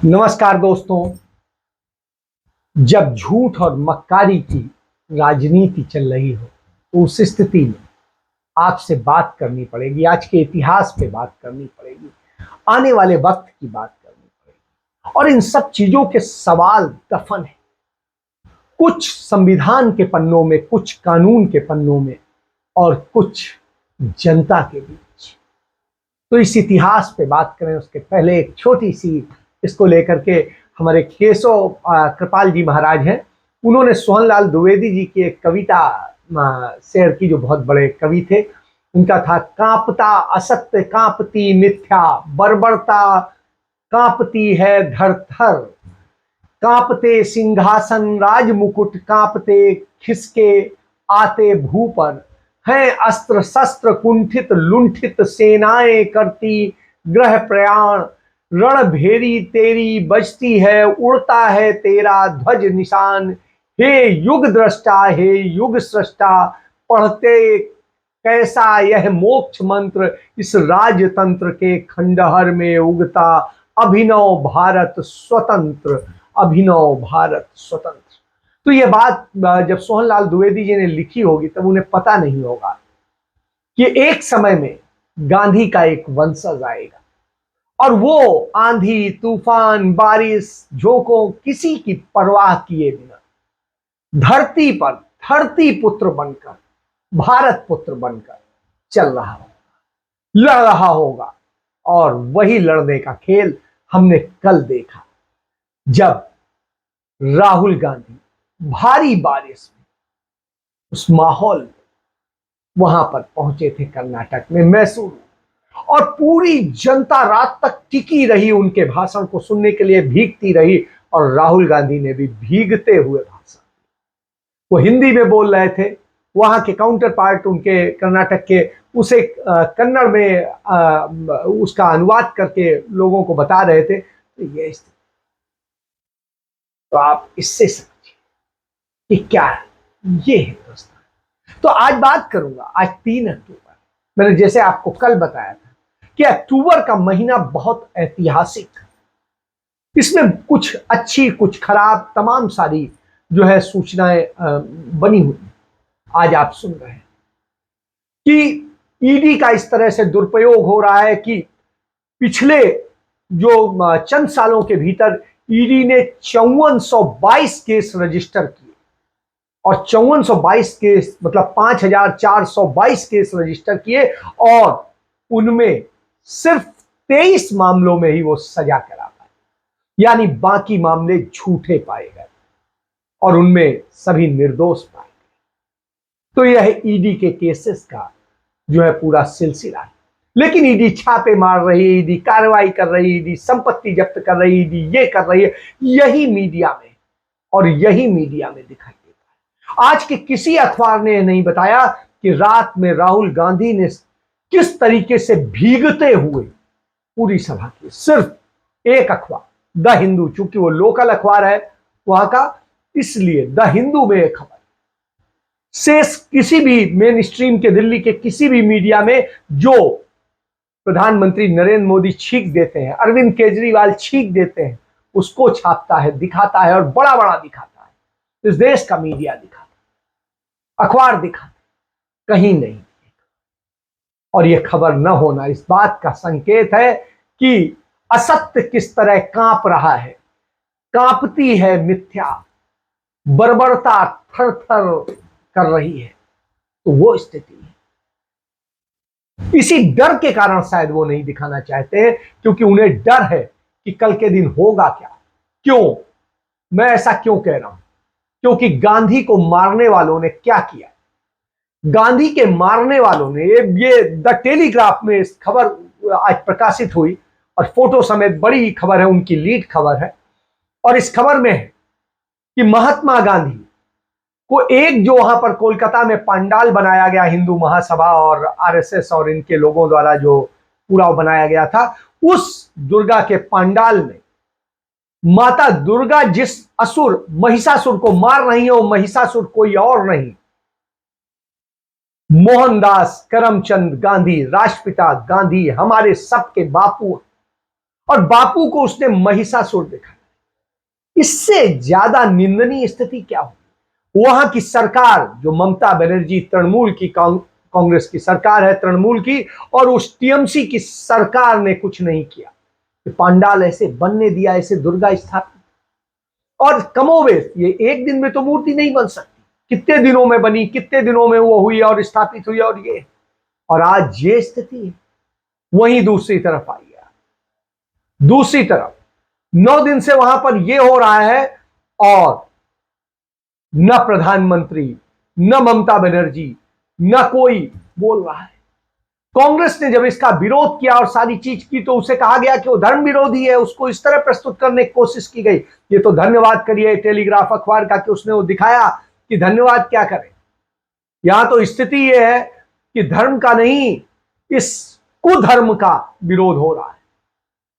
नमस्कार दोस्तों। जब झूठ और मक्कारी की राजनीति चल रही हो तो उस स्थिति में आपसे बात करनी पड़ेगी, आज के इतिहास पे बात करनी पड़ेगी, आने वाले वक्त की बात करनी पड़ेगी। और इन सब चीजों के सवाल दफन है कुछ संविधान के पन्नों में, कुछ कानून के पन्नों में और कुछ जनता के बीच। तो इस इतिहास पे बात करें उसके पहले एक छोटी सी इसको लेकर के हमारे केशव कृपाल जी महाराज हैं, उन्होंने सोहनलाल द्विवेदी जी की एक कविता शेयर की जो बहुत बड़े कवि थे। उनका था, कांपता असत्य कांपती मिथ्या, बर्बरता कांपती है धर थर, कांपते सिंहासन राज मुकुट, कांपते खिसके आते भू पर, हैं अस्त्र शस्त्र कुंठित लुंठित सेनाएं करती ग्रह प्रयाण, रण भेरी तेरी बजती है, उड़ता है तेरा ध्वज निशान, हे युग दृष्टा हे युग सृष्टा, पढ़ते कैसा यह मोक्ष मंत्र, इस राजतंत्र के खंडहर में उगता अभिनव भारत स्वतंत्र, अभिनव भारत स्वतंत्र। तो ये बात जब सोहनलाल द्विवेदी जी ने लिखी होगी तब उन्हें पता नहीं होगा कि एक समय में गांधी का एक वंशज आएगा और वो आंधी तूफान बारिश झोंकों किसी की परवाह किए बिना धरती पर धरती पुत्र बनकर, भारत पुत्र बनकर चल रहा होगा, लड़ रहा होगा। और वही लड़ने का खेल हमने कल देखा जब राहुल गांधी भारी बारिश में उस माहौल में वहां पर पहुंचे थे कर्नाटक में मैसूर, और पूरी जनता रात तक टिकी रही उनके भाषण को सुनने के लिए, भीगती रही। और राहुल गांधी ने भी भीगते हुए भाषण, वो हिंदी में बोल रहे थे, वहां के काउंटर पार्ट उनके कर्नाटक के उसे कन्नड़ में उसका अनुवाद करके लोगों को बता रहे थे। तो ये स्थिति, तो आप इससे समझिए कि क्या है ये हिंदुस्तान। तो आज बात करूंगा, आज 3 अक्टूबर, मैंने जैसे आपको कल बताया था कि अक्टूबर का महीना बहुत ऐतिहासिक, इसमें कुछ अच्छी कुछ खराब तमाम सारी जो है सूचनाएं बनी हुई आज आप सुन रहे हैं कि ईडी का इस तरह से दुरुपयोग हो रहा है कि पिछले जो चंद सालों के भीतर ईडी ने 5422 केस रजिस्टर किए, और 5422 केस मतलब 5422 केस रजिस्टर किए, और उनमें सिर्फ 23 मामलों में ही वो सजा करा पाए, यानी बाकी मामले झूठे पाए गए और उनमें सभी निर्दोष पाए गए। तो यह ईडी के केसेस का जो है पूरा सिलसिला है। लेकिन ईडी छापे मार रही है, ईडी कार्रवाई कर रही है, ईडी संपत्ति जब्त कर रही है, ईडी ये कर रही है, यही मीडिया में दिखाई देता है। आज के किसी अखबार ने नहीं बताया कि रात में राहुल गांधी ने किस तरीके से भीगते हुए पूरी सभा की। सिर्फ एक अखबार द हिंदू, चूंकि वो लोकल अखबार है वहां का, इसलिए द हिंदू में एक खबर, शेष किसी भी मेन स्ट्रीम के दिल्ली के किसी भी मीडिया में जो प्रधानमंत्री नरेंद्र मोदी छींक देते हैं, अरविंद केजरीवाल छींक देते हैं, उसको छापता है, दिखाता है, और बड़ा बड़ा दिखाता है। इस देश का मीडिया दिखाता है, अखबार दिखाता है, कहीं नहीं। और यह खबर न होना इस बात का संकेत है कि असत्य किस तरह कांप रहा है, कांपती है मिथ्या, बर्बरता थर थर कर रही है। तो वो स्थिति है। इसी डर के कारण शायद वो नहीं दिखाना चाहते, क्योंकि उन्हें डर है कि कल के दिन होगा क्या। क्यों मैं ऐसा क्यों कह रहा हूं? क्योंकि गांधी को मारने वालों ने क्या किया, गांधी के मारने वालों ने, ये द टेलीग्राफ में इस खबर आज प्रकाशित हुई और फोटो समेत बड़ी खबर है, उनकी लीड खबर है। और इस खबर में है कि महात्मा गांधी को एक जो वहां पर कोलकाता में पंडाल बनाया गया, हिंदू महासभा और आरएसएस और इनके लोगों द्वारा जो पूरा बनाया गया था, उस दुर्गा के पंडाल में माता दुर्गा जिस असुर महिषासुर को मार रही है, वो महिषासुर कोई और नहीं, मोहनदास करमचंद गांधी, राष्ट्रपिता गांधी, हमारे सबके बापू। और बापू को उसने महिषासुर दिखाया। इससे ज्यादा निंदनीय स्थिति क्या हो? वहां की सरकार जो ममता बनर्जी तृणमूल की कांग्रेस की सरकार है, तृणमूल की, और उस टीएमसी की सरकार ने कुछ नहीं किया। पंडाल ऐसे बनने दिया, ऐसे दुर्गा स्थापित, और कमोबेश ये एक दिन में तो मूर्ति नहीं बन सकती, कितने दिनों में बनी, कितने दिनों में वो हुई और स्थापित हुई, और आज ये स्थिति है। वहीं दूसरी तरफ आई है, दूसरी तरफ 9 दिन से वहां पर यह हो रहा है और न प्रधानमंत्री, न ममता बनर्जी, न कोई बोल रहा है। कांग्रेस ने जब इसका विरोध किया और सारी चीज की तो उसे कहा गया कि वो धर्म विरोधी है, उसको इस तरह प्रस्तुत करने की कोशिश की गई। ये तो धन्यवाद करिए टेलीग्राफ अखबार का कि उसने वो दिखाया कि धन्यवाद क्या करें। यहां तो स्थिति ये है कि धर्म का नहीं, इस कुधर्म का विरोध हो रहा है।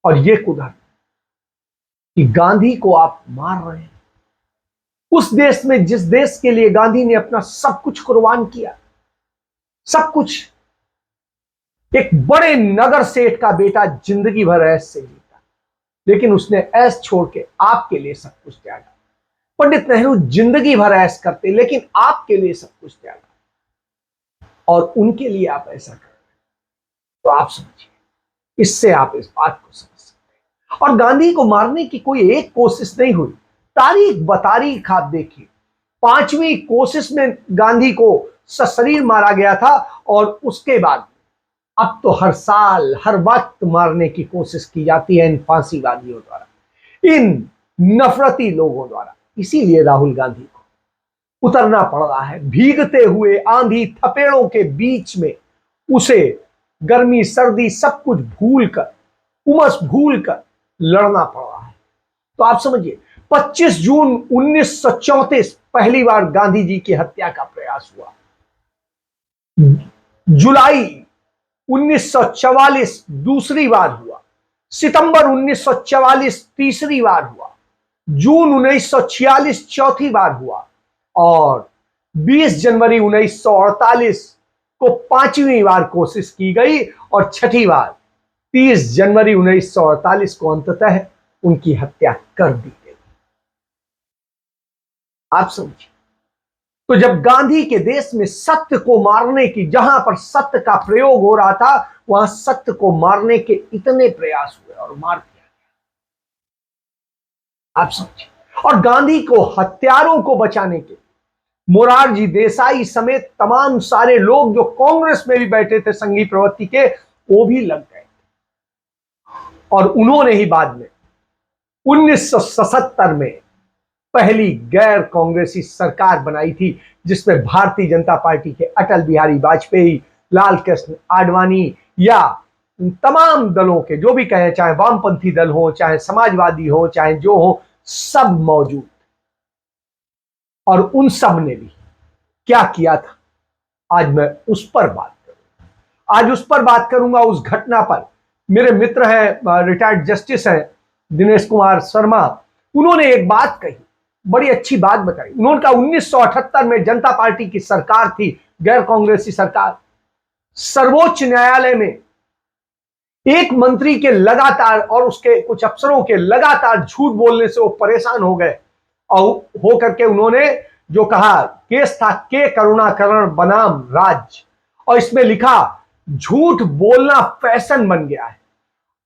और ये कुधर्म कि गांधी को आप मार रहे हैं, उस देश में जिस देश के लिए गांधी ने अपना सब कुछ कुर्बान किया, सब कुछ। एक बड़े नगर सेठ का बेटा जिंदगी भर ऐश से जीता, लेकिन उसने ऐश छोड़ के आपके लिए सब कुछ त्यागा। पंडित नेहरू जिंदगी भर ऐश करते, लेकिन आपके लिए सब कुछ त्यागा, और उनके लिए आप ऐसा कर रहे हैं। तो आप समझिए, इससे आप इस बात को समझ सकते हैं। और गांधी को मारने की कोई एक कोशिश नहीं हुई, तारीख बतारीख आप देखिए। 5वीं कोशिश में गांधी को सशरीर मारा गया था, और उसके बाद अब तो हर साल हर वक्त मारने की कोशिश की जाती है इन फांसीवादियों द्वारा, इन नफरती लोगों द्वारा। इसीलिए राहुल गांधी को उतरना पड़ रहा है, भीगते हुए आंधी थपेड़ों के बीच में उसे गर्मी सर्दी सब कुछ भूलकर, उमस भूलकर लड़ना पड़ रहा है। तो आप समझिए, 25 जून 1934 पहली बार गांधी जी की हत्या का प्रयास हुआ, जुलाई 1944 दूसरी बार हुआ, सितंबर 1944 तीसरी बार हुआ, जून 1946 चौथी बार हुआ, और 20 जनवरी 1948 को 5वीं बार कोशिश की गई, और 6ठी बार 30 जनवरी 1948 को अंततः उनकी हत्या कर दी गई। आप समझिए, तो जब गांधी के देश में सत्य को मारने की, जहां पर सत्य का प्रयोग हो रहा था, वहां सत्य को मारने के इतने प्रयास हुए और मार दिया गया। आप समझिए, और गांधी को हत्यारों को बचाने के मोरारजी देसाई समेत तमाम सारे लोग जो कांग्रेस में भी बैठे थे संघी प्रवृत्ति के, वो भी लग गए। और उन्होंने ही बाद में 1977 में पहली गैर कांग्रेसी सरकार बनाई थी, जिसमें भारतीय जनता पार्टी के अटल बिहारी वाजपेयी, लाल कृष्ण आडवाणी, या तमाम दलों के जो भी कहें, चाहे वामपंथी दल हो, चाहे समाजवादी हो, चाहे जो हो, सब मौजूद। और उन सब ने भी क्या किया था, आज मैं उस पर बात करूंगा। आज उस पर बात करूंगा, उस घटना पर। मेरे मित्र हैं, रिटायर्ड जस्टिस हैं दिनेश कुमार शर्मा, उन्होंने एक बात कही, बड़ी अच्छी बात बताई। उन्होंने कहा 1978 में जनता पार्टी की सरकार थी, गैर कांग्रेसी सरकार। सर्वोच्च न्यायालय में एक मंत्री के लगातार और उसके कुछ अफसरों के लगातार झूठ बोलने से वो परेशान हो गए, और हो करके उन्होंने जो कहा, केस था के करुणाकरण बनाम राज्य, और इसमें लिखा झूठ बोलना फैशन बन गया है।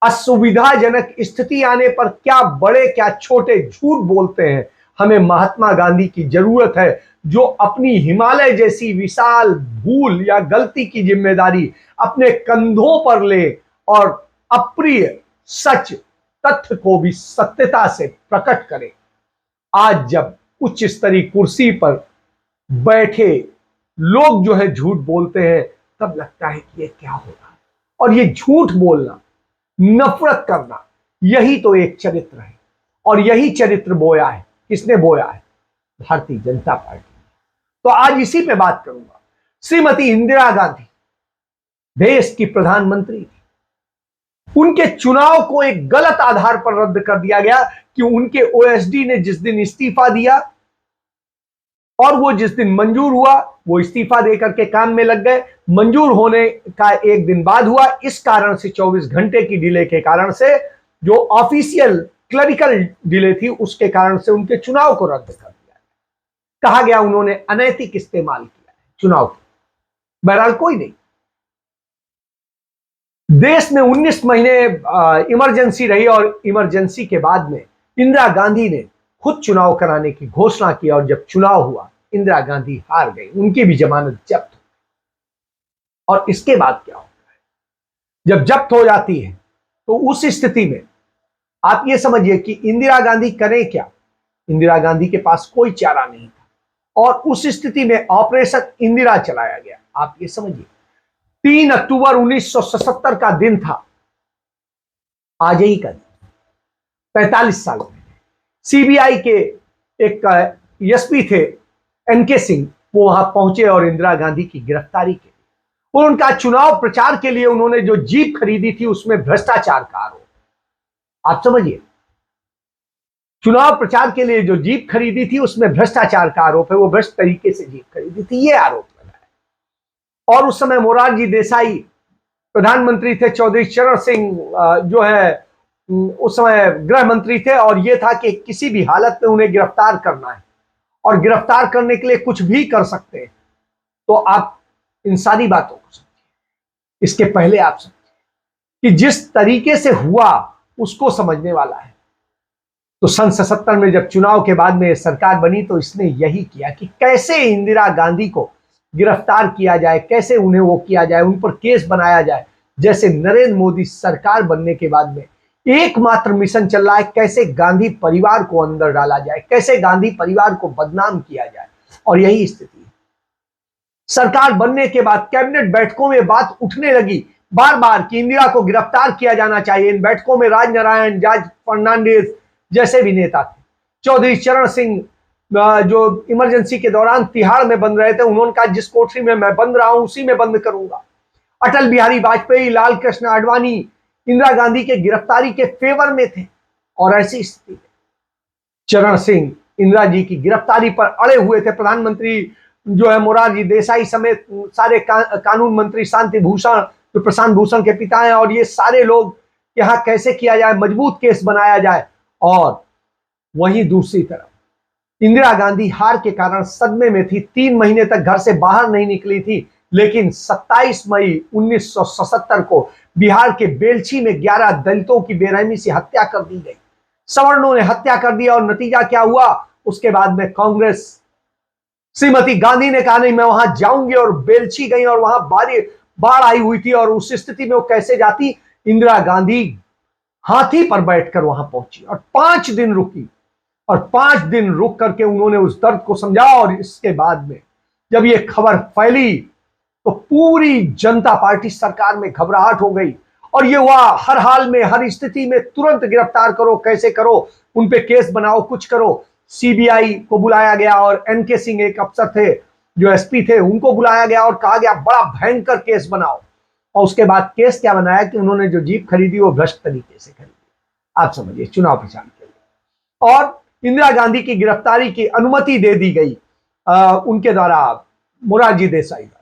असुविधाजनक स्थिति आने पर क्या बड़े क्या छोटे झूठ बोलते हैं। हमें महात्मा गांधी की जरूरत है, जो अपनी हिमालय जैसी विशाल भूल या गलती की जिम्मेदारी अपने कंधों पर ले, और अप्रिय सच तथ्य को भी सत्यता से प्रकट करे। आज जब उच्च स्तरीय कुर्सी पर बैठे लोग जो है झूठ बोलते हैं, तब लगता है कि ये क्या हो रहा है। और ये झूठ बोलना, नफरत करना, यही तो एक चरित्र है, और यही चरित्र बोया है। किसने बोया है? भारतीय जनता पार्टी। तो आज इसी पे बात करूंगा। श्रीमती इंदिरा गांधी देश की प्रधानमंत्री थी, उनके चुनाव को एक गलत आधार पर रद्द कर दिया गया कि उनके ओएसडी ने जिस दिन इस्तीफा दिया, और वो जिस दिन मंजूर हुआ, वो इस्तीफा देकर के काम में लग गए। मंजूर होने का एक दिन बाद हुआ, इस कारण से 24 घंटे की डिले के कारण से जो ऑफिशियल क्लरिकल डिले थी उसके कारण से उनके चुनाव को रद्द कर दिया, कहा गया उन्होंने अनैतिक इस्तेमाल किया है चुनाव का। बहरहाल कोई नहीं, देश में 19 महीने इमरजेंसी रही और इमरजेंसी के बाद में इंदिरा गांधी ने खुद चुनाव कराने की घोषणा की और जब चुनाव हुआ इंदिरा गांधी हार गई, उनकी भी जमानत जब्त हो गई। और इसके बाद क्या होता है, जब जब्त हो जाती है तो उस स्थिति में आप ये समझिए कि इंदिरा गांधी करें क्या। इंदिरा गांधी के पास कोई चारा नहीं था और उस स्थिति में ऑपरेशन इंदिरा चलाया गया। आप ये समझिए 3 अक्टूबर 1977 का दिन था, आज ही का दिन, 45 साल पहले। सीबीआई के एक एसपी थे एनके सिंह, वो वहां पहुंचे और इंदिरा गांधी की गिरफ्तारी के लिए, और उनका चुनाव प्रचार के लिए उन्होंने जो जीप खरीदी थी उसमें भ्रष्टाचार का आरोप। आप समझिए, चुनाव प्रचार के लिए जो जीप खरीदी थी उसमें भ्रष्टाचार का आरोप है, वो भ्रष्ट तरीके से जीप खरीदी थी, ये आरोप लगा है। और उस समय मोरारजी देसाई प्रधानमंत्री थे, चौधरी चरण सिंह जो है उस समय गृह मंत्री थे, और ये था कि किसी भी हालत में उन्हें गिरफ्तार करना है और गिरफ्तार करने के लिए कुछ भी कर सकते हैं। तो आप इन सारी बातों को समझिए। इसके पहले आप समझिए कि जिस तरीके से हुआ उसको समझने वाला है। तो सन 77 में जब चुनाव के बाद में सरकार बनी तो इसने यही किया कि कैसे इंदिरा गांधी को गिरफ्तार किया जाए, कैसे उन्हें वो किया जाए, उन पर केस बनाया जाए। जैसे नरेंद्र मोदी सरकार बनने के बाद में एकमात्र मिशन चल रहा है, कैसे गांधी परिवार को अंदर डाला जाए, कैसे गांधी परिवार को बदनाम किया जाए। और यही स्थिति है। सरकार बनने के बाद कैबिनेट बैठकों में बात उठने लगी बार बार कि इंदिरा को गिरफ्तार किया जाना चाहिए। इन बैठकों में राजनारायण, जॉर्ज फर्नांडिस जैसे भी नेता थे। चौधरी चरण सिंह जो इमरजेंसी के दौरान तिहाड़ में बंद रहे थे, उन्होंने कहा जिस कोठरी में मैं बंद रहा हूं उसी में बंद करूंगा। अटल बिहारी वाजपेयी, लाल कृष्ण आडवाणी इंदिरा गांधी के गिरफ्तारी के फेवर में थे। और ऐसी स्थिति में चरण सिंह इंदिरा जी की गिरफ्तारी पर अड़े हुए थे। प्रधानमंत्री जो है मोरारजी देसाई समेत सारे कानून मंत्री, शांति भूषण जो प्रशांत भूषण के पिता हैं, और ये सारे लोग यहां कैसे किया जाए, मजबूत केस बनाया जाए। और वहीं दूसरी तरफ इंदिरा गांधी हार के कारण सदमे में थी, 3 महीने तक घर से बाहर नहीं निकली थी। लेकिन 27 मई 1977 को बिहार के बेलछी में 11 दलितों की बेरहमी से हत्या कर दी गई। सवर्णों ने हत्या कर दिया और नतीजा क्या हुआ, उसके बाद में कांग्रेस, श्रीमती गांधी ने कहा नहीं मैं वहां जाऊंगी, और बेलछी गई और वहां बाढ़ आई हुई थी। और उस स्थिति में वो कैसे जाती, इंदिरा गांधी हाथी पर बैठकर वहां पहुंची और 5 दिन रुकी, और 5 दिन रुक करके उन्होंने उस दर्द को समझा। और इसके बाद में जब ये खबर फैली तो पूरी जनता पार्टी सरकार में घबराहट हो गई, और ये हुआ हर हाल में, हर स्थिति में तुरंत गिरफ्तार करो, कैसे करो, उन पे केस बनाओ, कुछ करो। सीबीआई को बुलाया गया और एनके सिंह एक अफसर थे जो एसपी थे, उनको बुलाया गया और कहा गया बड़ा भयंकर केस बनाओ। और उसके बाद केस क्या बनाया कि उन्होंने जो जीप खरीदी वो भ्रष्ट तरीके से खरीदी। आप समझिए, चुनाव प्रचार के लिए। और इंदिरा गांधी की गिरफ्तारी की अनुमति दे दी गई उनके द्वारा, मोरारजी देसाई द्वारा।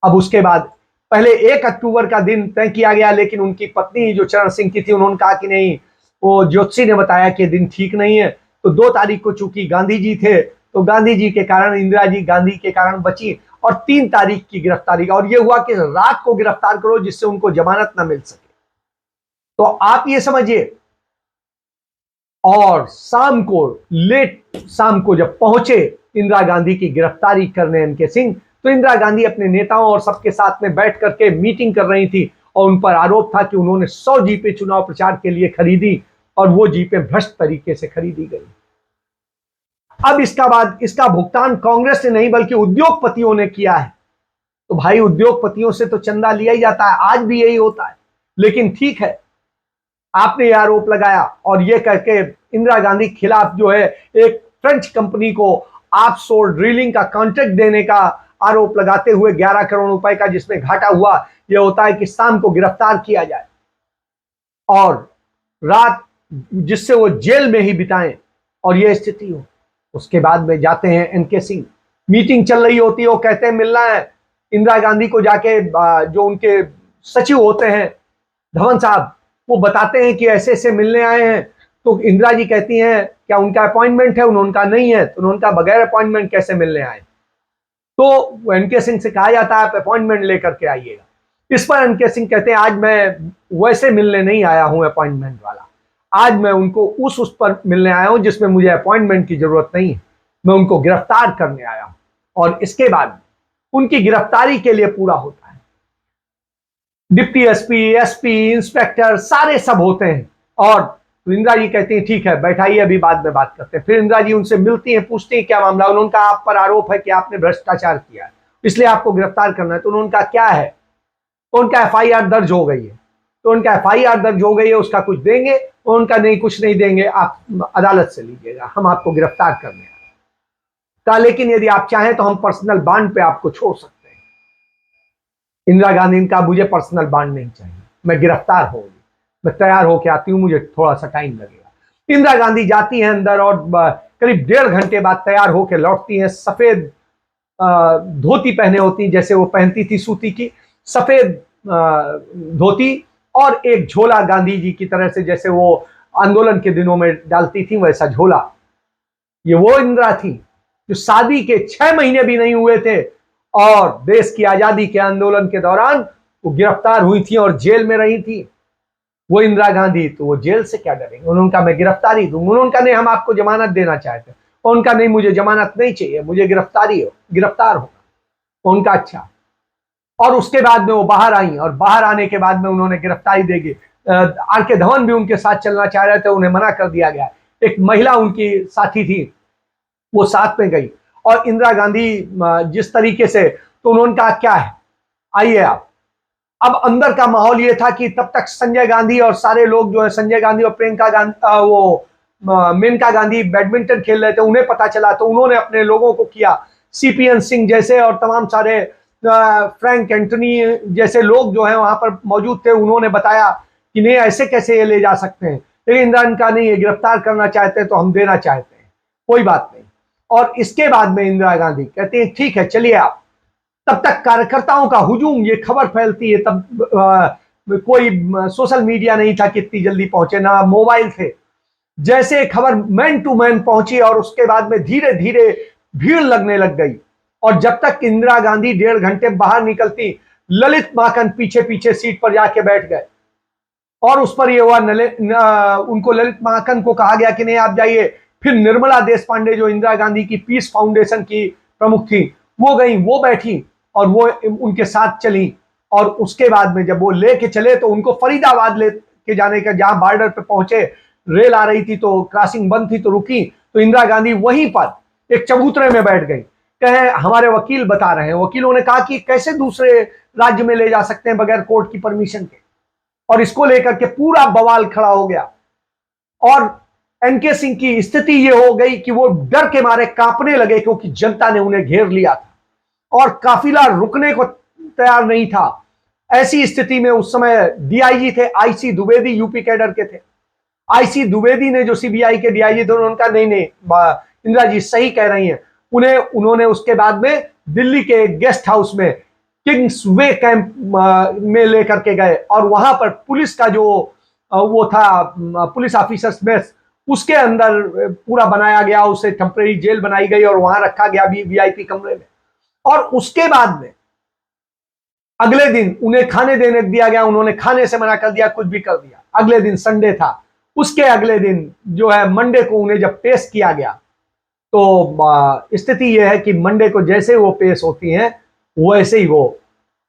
अब उसके बाद पहले 1 अक्टूबर का दिन तय किया गया, लेकिन उनकी पत्नी जो चरण सिंह की थी उन्होंने कहा कि नहीं, वो ज्योतिषी ने बताया कि दिन ठीक नहीं है। तो 2 तारीख को चूंकि गांधी जी थे तो गांधी जी के कारण इंदिरा जी गांधी के कारण बची, और 3 तारीख की गिरफ्तारी का। और यह हुआ कि रात को गिरफ्तार करो जिससे उनको जमानत ना मिल सके। तो आप ये समझिए, और शाम को, लेट शाम को जब पहुंचे इंदिरा गांधी की गिरफ्तारी करने एनके सिंह, तो इंदिरा गांधी अपने नेताओं और सबके साथ में बैठ करके मीटिंग कर रही थी, और उन पर आरोप था कि उन्होंने 100 जीपें चुनाव प्रचार के लिए खरीदी, और वो जीपें भ्रष्ट तरीके से खरीदी गई। अब इसका बाद इसका भुगतान कांग्रेस ने नहीं बल्कि उद्योगपतियों ने किया है। तो भाई उद्योगपतियों से तो चंदा लिया ही जाता है, आज भी यही होता है। लेकिन ठीक है, आपने यह आरोप लगाया और ये करके इंदिरा गांधी के खिलाफ जो है एक फ्रेंच कंपनी को ऑफशोर ड्रिलिंग का कॉन्ट्रैक्ट देने का आरोप लगाते हुए 11 करोड़ रुपए का जिसमें घाटा हुआ। यह होता है कि शाम को गिरफ्तार किया जाए और रात जिससे वो जेल में ही बिताएं, और यह स्थिति हो। उसके बाद में जाते हैं एनके सिंह, मीटिंग चल रही होती है, वो कहते हैं मिलना है इंदिरा गांधी को जाके। जो उनके सचिव होते हैं धवन साहब, वो बताते हैं कि ऐसे ऐसे मिलने आए हैं। तो इंदिरा जी कहती हैं क्या उनका अपॉइंटमेंट है, उनका नहीं है, तो उनका बगैर अपॉइंटमेंट कैसे मिलने आए। तो एनके सिंह से कहा जाता है आप अपॉइंटमेंट लेकर के आइएगा। इस पर एनके सिंह कहते हैं आज मैं वैसे मिलने नहीं आया हूं अपॉइंटमेंट वाला, आज मैं उनको उस पर मिलने आया हूं जिसमें मुझे अपॉइंटमेंट की जरूरत नहीं है, मैं उनको गिरफ्तार करने आया हूं। और इसके बाद उनकी गिरफ्तारी के लिए पूरा होता है, डिप्टी एसपी, एसपी, इंस्पेक्टर सारे सब होते हैं। और इंदिरा जी कहती हैं ठीक है बैठाइए, अभी बाद में बात करते हैं। फिर इंदिरा जी उनसे मिलती हैं, पूछती हैं क्या मामला। उनका आप पर आरोप है कि आपने भ्रष्टाचार किया है, इसलिए आपको गिरफ्तार करना है। तो उनका क्या है, तो उनका एफआईआर दर्ज हो गई है। तो उनका एफआईआर दर्ज हो गई है, उसका कुछ देंगे। तो उनका नहीं, कुछ नहीं देंगे, आप अदालत से लीजिएगा, हम आपको गिरफ्तार करने आए। कहा लेकिन यदि आप चाहें तो हम पर्सनल बांड पे आपको छोड़ सकते हैं। इंदिरा गांधी ने कहा मुझे पर्सनल बांड नहीं चाहिए, मैं गिरफ्तार हो गई, मैं तैयार होकर आती हूँ, मुझे थोड़ा सा टाइम लगेगा। इंदिरा गांधी जाती हैं अंदर और करीब 1.5 घंटे बाद तैयार होकर लौटती हैं। सफेद धोती पहने होती जैसे वो पहनती थी सूती की, सफेद धोती और एक झोला गांधी जी की तरह से जैसे वो आंदोलन के दिनों में डालती थी वैसा झोला। ये वो इंदिरा थी जो शादी के 6 महीने भी नहीं हुए थे और देश की आजादी के आंदोलन के दौरान वो गिरफ्तार हुई थी और जेल में रही थी। वो इंदिरा गांधी, तो वो जेल से क्या डरेंगे। उन्होंने कहा मैं गिरफ्तारी दूंगा। उन्होंने कहा नहीं हम आपको जमानत देना चाहते हैं। उनका नहीं, मुझे जमानत नहीं चाहिए, मुझे गिरफ्तारी हो, गिरफ्तार होगा। उनका अच्छा। और उसके बाद में वो बाहर आई और बाहर आने के बाद में उन्होंने गिरफ्तारी देगी। आर के धवन भी उनके साथ चलना चाह रहे थे, उन्हें मना कर दिया गया। एक महिला उनकी साथी थी, वो साथ में गई। और इंदिरा गांधी जिस तरीके से, तो उन्होंने कहा क्या है आइए आप। अब अंदर का माहौल ये था कि तब तक संजय गांधी और सारे लोग जो है, संजय गांधी और प्रियंका गांधी, वो मेनका गांधी बैडमिंटन खेल रहे थे, उन्हें पता चला तो उन्होंने अपने लोगों को किया। सीपीएन सिंह जैसे और तमाम सारे फ्रैंक एंटनी जैसे लोग जो है वहां पर मौजूद थे, उन्होंने बताया कि नहीं ऐसे कैसे ये ले जा सकते हैं। लेकिन इंदिरा का नहीं, ये गिरफ्तार करना चाहते हैं तो हम देना चाहते हैं, कोई बात नहीं। और इसके बाद में इंदिरा गांधी कहते हैं ठीक है चलिए आप। तब तक कार्यकर्ताओं का हुजूम, ये खबर फैलती है, तब कोई सोशल मीडिया नहीं था कि इतनी जल्दी पहुंचे, ना मोबाइल थे। जैसे खबर मैन टू मैन पहुंची और उसके बाद में धीरे धीरे भीड़ लगने लग गई। और जब तक इंदिरा गांधी 1.5 घंटे बाहर निकलती, ललित माकन पीछे पीछे सीट पर जाके बैठ गए। और उस पर यह हुआ, उनको ललित माकन को कहा गया कि नहीं आप जाइए। फिर निर्मला देश पांडे जो इंदिरा गांधी की पीस फाउंडेशन की प्रमुख थी, वो गई, वो बैठी और वो उनके साथ चली। और उसके बाद में जब वो लेके चले तो उनको फरीदाबाद लेके जाने का, जहां बॉर्डर पे पहुंचे, रेल आ रही थी तो क्रॉसिंग बंद थी तो रुकी, तो इंदिरा गांधी वहीं पर एक चबूतरे में बैठ गई। कहे हमारे वकील बता रहे हैं, वकीलों ने कहा कि कैसे दूसरे राज्य में ले जा सकते हैं बगैर कोर्ट की परमिशन के। और इसको लेकर के पूरा बवाल खड़ा हो गया। और एनके सिंह की स्थिति यह हो गई कि वो डर के मारे कांपने लगे, क्योंकि जनता ने उन्हें घेर लिया था और काफिला रुकने को तैयार नहीं था। ऐसी स्थिति में उस समय डीआईजी थे आईसी द्विवेदी, यूपी कैडर के थे। आईसी द्विवेदी ने, जो सीबीआई के डीआईजी थे, उन्होंने कहा नहीं नहीं इंदिरा जी सही कह रही हैं। उन्होंने उसके बाद में दिल्ली के गेस्ट हाउस में किंग्स वे कैंप में लेकर के गए और वहां पर पुलिस का जो वो था पुलिस ऑफिसर्स मेस, उसके अंदर पूरा बनाया गया, उसे टेम्परेरी जेल बनाई गई और वहां रखा गया वीआईपी कमरे में। और उसके बाद में अगले दिन उन्हें खाने देने दिया गया, उन्होंने खाने से मना कर दिया, कुछ भी कर दिया। अगले दिन संडे था, उसके अगले दिन जो है मंडे को उन्हें जब पेश किया गया, तो स्थिति यह है कि मंडे को जैसे वो पेश होती हैं वैसे ही वो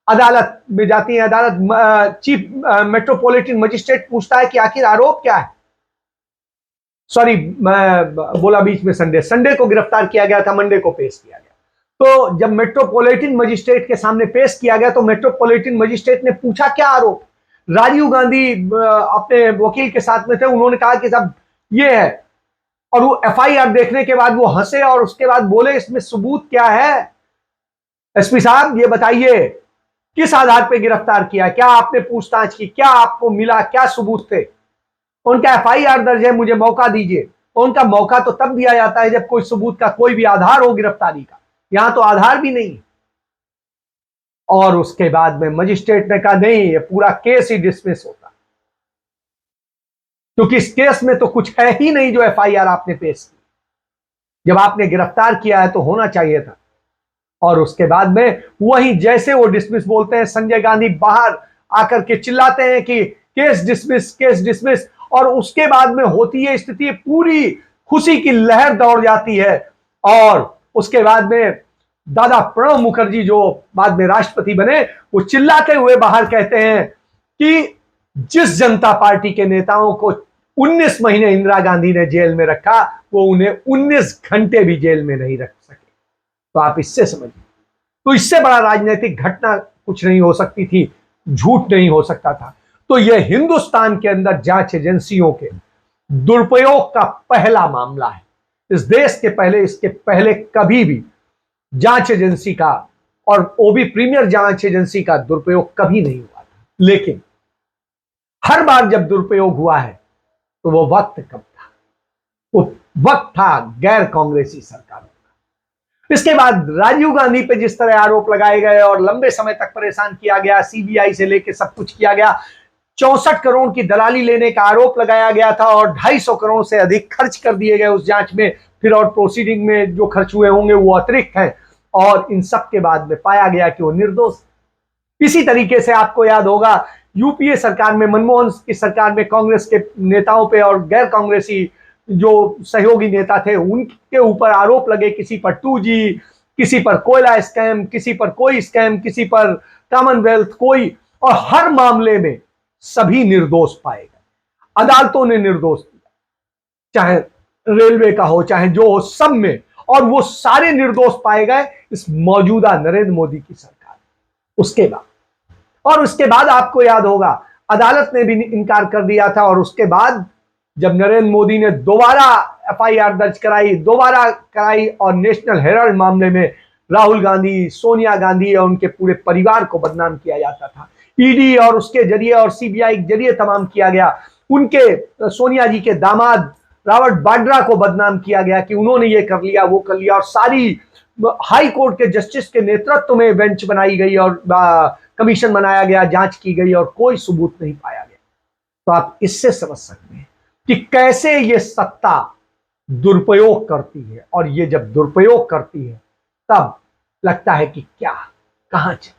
अदालत में जाती है। अदालत चीफ मेट्रोपॉलिटन मजिस्ट्रेट पूछता है कि आखिर आरोप क्या है। सॉरी, मैं बोला बीच में, संडे को गिरफ्तार किया गया था, मंडे को पेश किया गया। तो जब मेट्रोपॉलिटन मजिस्ट्रेट के सामने पेश किया गया तो मेट्रोपॉलिटन मजिस्ट्रेट ने पूछा क्या आरोप। राजीव गांधी अपने वकील के साथ में थे, उन्होंने कहा कि साहब ये है। और वो एफआईआर देखने के बाद वो हंसे और उसके बाद बोले इसमें सबूत क्या है, एसपी साहब ये बताइए किस आधार पर गिरफ्तार किया, क्या आपने पूछताछ की, क्या आपको मिला, क्या सबूत थे। उनका एफआईआर दर्ज है, मुझे मौका दीजिए। उनका मौका तो तब दिया जाता है जब कोई सबूत का कोई भी आधार हो गिरफ्तारी का, यहां तो आधार भी नहीं। और उसके बाद में मजिस्ट्रेट ने कहा नहीं, ये पूरा केस ही डिसमिस होता। क्योंकि इस केस में तो कुछ है ही नहीं जो एफआईआर आपने पेश की। जब आपने गिरफ्तार किया है तो होना चाहिए था। और उसके बाद में वही जैसे वो डिसमिस बोलते हैं, संजय गांधी बाहर आकर के चिल्लाते हैं कि केस डिसमिस, केस डिसमिस, और उसके बाद में होती है स्थिति, पूरी खुशी की लहर दौड़ जाती है। और उसके बाद में दादा प्रणब मुखर्जी जो बाद में राष्ट्रपति बने, वो चिल्लाते हुए बाहर कहते हैं कि जिस जनता पार्टी के नेताओं को 19 महीने इंदिरा गांधी ने जेल में रखा, वो उन्हें 19 घंटे भी जेल में नहीं रख सके। तो आप इससे समझिए, तो इससे बड़ा राजनीतिक घटना कुछ नहीं हो सकती थी, झूठ नहीं हो सकता था। तो यह हिंदुस्तान के अंदर जांच एजेंसियों के दुरुपयोग का पहला मामला है। इस देश के पहले, इसके पहले कभी भी जांच एजेंसी का, और वो भी प्रीमियर जांच एजेंसी का दुरुपयोग कभी नहीं हुआ था। लेकिन हर बार जब दुरुपयोग हुआ है तो वो वक्त कब था? वो वक्त था गैर कांग्रेसी सरकार। इसके बाद राजीव गांधी पे जिस तरह आरोप लगाए गए और लंबे समय तक परेशान किया गया, सीबीआई से लेकर सब कुछ किया गया, 64 करोड़ की दलाली लेने का आरोप लगाया गया था और 250 करोड़ से अधिक खर्च कर दिए गए उस जांच में। फिर और प्रोसीडिंग में जो खर्च हुए होंगे वो अतिरिक्त हैं, और इन सब के बाद में पाया गया कि वो निर्दोष। इसी तरीके से आपको याद होगा, यूपीए सरकार में, मनमोहन की सरकार में, कांग्रेस के नेताओं पे और गैर कांग्रेसी जो सहयोगी नेता थे उनके ऊपर आरोप लगे, किसी पर 2G, किसी पर कोयला स्कैम, किसी पर कोई स्कैम, किसी पर कॉमनवेल्थ कोई, और हर मामले में सभी निर्दोष पाए गए। अदालतों ने निर्दोष दिया, चाहे रेलवे का हो, चाहे जो हो, सब में। और वो सारे निर्दोष पाए गए इस मौजूदा नरेंद्र मोदी की सरकार। उसके बाद, और उसके बाद आपको याद होगा अदालत ने भी इनकार कर दिया था, और उसके बाद जब नरेंद्र मोदी ने दोबारा एफआईआर दर्ज कराई, दोबारा कराई, और नेशनल हेराल्ड मामले में राहुल गांधी, सोनिया गांधी और उनके पूरे परिवार को बदनाम किया जाता था, ईडी और उसके जरिए और सीबीआई के जरिए तमाम किया गया। उनके सोनिया जी के दामाद रॉबर्ट वाड्रा को बदनाम किया गया कि उन्होंने ये कर लिया, वो कर लिया, और सारी हाई कोर्ट के जस्टिस के नेतृत्व में बेंच बनाई गई और कमीशन बनाया गया, जांच की गई, और कोई सबूत नहीं पाया गया। तो आप इससे समझ सकते हैं कि कैसे ये सत्ता दुरुपयोग करती है, और ये जब दुरुपयोग करती है तब लगता है कि क्या, कहां चल,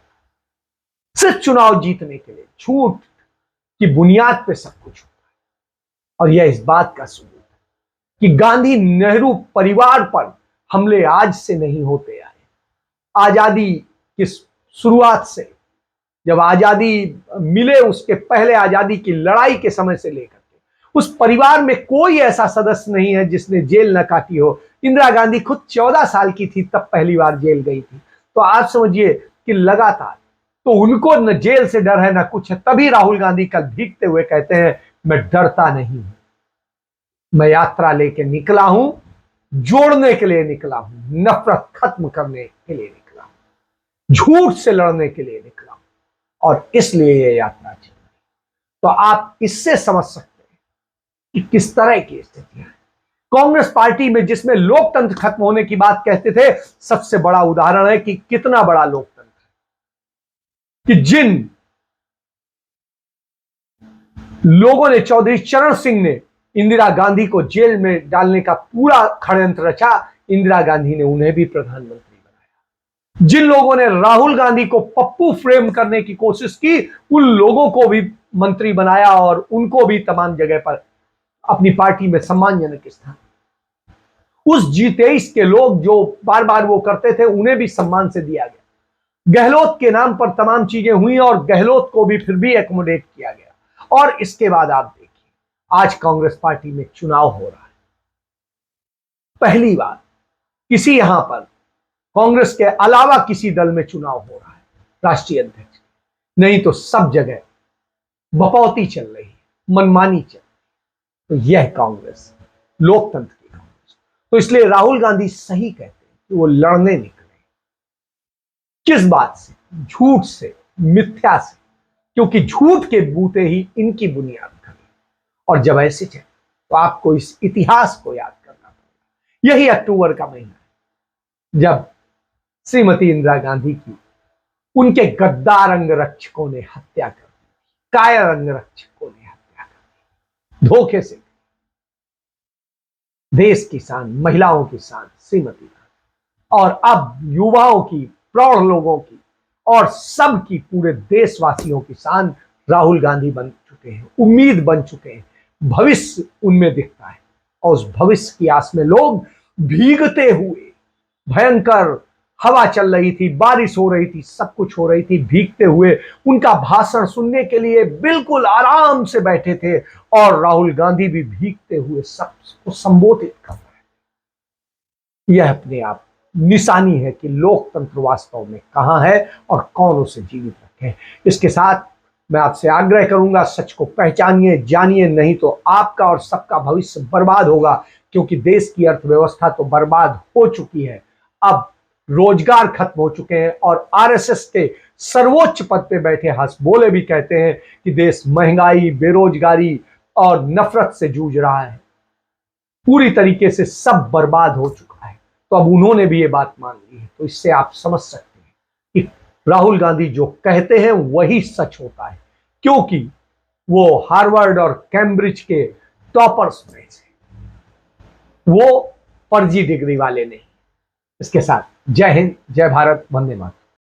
सिर्फ चुनाव जीतने के लिए झूठ की बुनियाद पे सब कुछ होता है। और यह इस बात का सबूत है कि गांधी नेहरू परिवार पर हमले आज से नहीं होते आए। आजादी की शुरुआत से, जब आजादी मिले उसके पहले, आजादी की लड़ाई के समय से लेकर के उस परिवार में कोई ऐसा सदस्य नहीं है जिसने जेल न काटी हो। इंदिरा गांधी खुद 14 साल की थी तब पहली बार जेल गई थी। तो आप समझिए कि लगातार, तो उनको न जेल से डर है न कुछ है। तभी राहुल गांधी कल भीगते हुए कहते हैं, मैं डरता नहीं हूं, मैं यात्रा लेके निकला हूं, जोड़ने के लिए निकला हूं, नफरत खत्म करने के लिए निकला हूं, झूठ से लड़ने के लिए निकला हूं, और इसलिए यह यात्रा चल रही। तो आप इससे समझ सकते हैं कि किस तरह की स्थिति है कांग्रेस पार्टी में, जिसमें लोकतंत्र खत्म होने की बात कहते थे। सबसे बड़ा उदाहरण है कि कितना बड़ा लोकतंत्र है, कि जिन लोगों ने, चौधरी चरण सिंह ने इंदिरा गांधी को जेल में डालने का पूरा षड्यंत्र रचा, इंदिरा गांधी ने उन्हें भी प्रधानमंत्री बनाया। जिन लोगों ने राहुल गांधी को पप्पू फ्रेम करने की कोशिश की, उन लोगों को भी मंत्री बनाया और उनको भी तमाम जगह पर अपनी पार्टी में सम्मानजनक स्थान। उस G23 के लोग जो बार बार वो करते थे, उन्हें भी सम्मान से दिया गया। गहलोत के नाम पर तमाम चीजें हुई और गहलोत को भी फिर भी एकोमोडेट किया गया। और इसके बाद आप देखिए, आज कांग्रेस पार्टी में चुनाव हो रहा है। पहली बार किसी यहां पर कांग्रेस के अलावा किसी दल में चुनाव हो रहा है राष्ट्रीय अध्यक्ष। नहीं तो सब जगह बपौती चल रही है, मनमानी चल रही है। तो यह कांग्रेस, लोकतंत्र की कांग्रेस। तो इसलिए राहुल गांधी सही कहते हैं कि वो लड़ने निकले। किस बात से? झूठ से, मिथ्या से, क्योंकि झूठ के बूते ही इनकी बुनियाद खड़ी। और जब ऐसे चले तो आपको इस इतिहास को याद करना पड़ेगा। यही अक्टूबर का महीना है जब श्रीमती इंदिरा गांधी की उनके गद्दार अंगरक्षकों ने हत्या कर दी, कायर अंगरक्षकों ने हत्या कर धोखे से देश की शान, महिलाओं की शान श्रीमती गांधी, और अब युवाओं की, प्रौढ़ लोगों की और सबकी, पूरे देशवासियों की शान राहुल गांधी बन चुके हैं, उम्मीद बन चुके हैं, भविष्य उनमें दिखता है। और उस भविष्य की आस में लोग भीगते हुए, भयंकर हवा चल रही थी, बारिश हो रही थी, सब कुछ हो रही थी, भीगते हुए उनका भाषण सुनने के लिए बिल्कुल आराम से बैठे थे, और राहुल गांधी भी भीगते हुए सबको संबोधित कर रहे थे। यह अपने आप निशानी है कि लोकतंत्र वास्तव में कहां है और कौन उसे जीवित रखे। इसके साथ मैं आपसे आग्रह करूंगा, सच को पहचानिए, जानिए, नहीं तो आपका और सबका भविष्य बर्बाद होगा, क्योंकि देश की अर्थव्यवस्था तो बर्बाद हो चुकी है। अब रोजगार खत्म हो चुके हैं, और आरएसएस के सर्वोच्च पद पे बैठे हंसबोले भी कहते हैं कि देश महंगाई, बेरोजगारी और नफरत से जूझ रहा है। पूरी तरीके से सब बर्बाद हो चुका है। तो अब उन्होंने भी ये बात मान ली है। तो इससे आप समझ सकते हैं कि राहुल गांधी जो कहते हैं वही सच होता है, क्योंकि वो हार्वर्ड और कैम्ब्रिज के टॉपर्स में से, वो फर्जी डिग्री वाले नहीं। इसके साथ जय हिंद, जय भारत, वंदे मातरम।